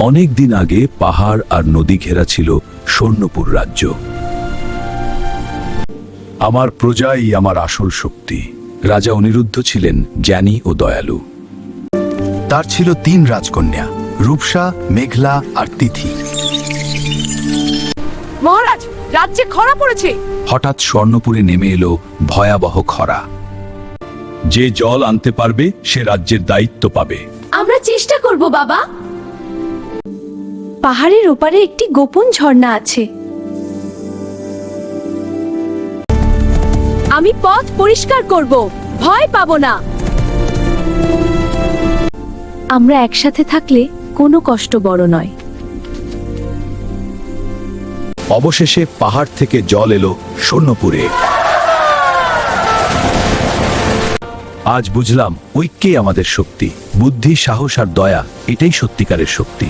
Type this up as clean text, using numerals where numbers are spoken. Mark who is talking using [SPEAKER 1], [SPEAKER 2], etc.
[SPEAKER 1] অনেক দিন আগে পাহাড় আর নদী ঘেরা ছিল স্বর্ণপুর রাজ্য। আমার প্রজাই আমার আসল শক্তি। রাজা অনিরুদ্ধ ছিলেন জ্ঞানী ও দয়ালু। তার ছিল 3 রাজকন্যা, রূপসা, মেঘলা আর তিথি।
[SPEAKER 2] মহারাজ, রাজ্যে খরা পড়েছে।
[SPEAKER 1] হঠাৎ স্বর্ণপুরে নেমে এলো ভয়াবহ খরা। যে জল আনতে পারবে সে রাজ্যের দায়িত্ব পাবে।
[SPEAKER 3] আমরা চেষ্টা করব বাবা। পাহাড়ের ওপারে একটি গোপন ঝর্ণা আছে। আমি পথ পরিষ্কার করব, ভয় পাবো না। আমরা একসাথে থাকলে কোনো কষ্ট বড় নয়।
[SPEAKER 1] অবশেষে পাহাড় থেকে জল এলো স্বর্ণপুরে। আজ বুঝলাম ঐক্যই আমাদের শক্তি। বুদ্ধি, সাহস আর দয়া, এটাই সত্যিকারের শক্তি।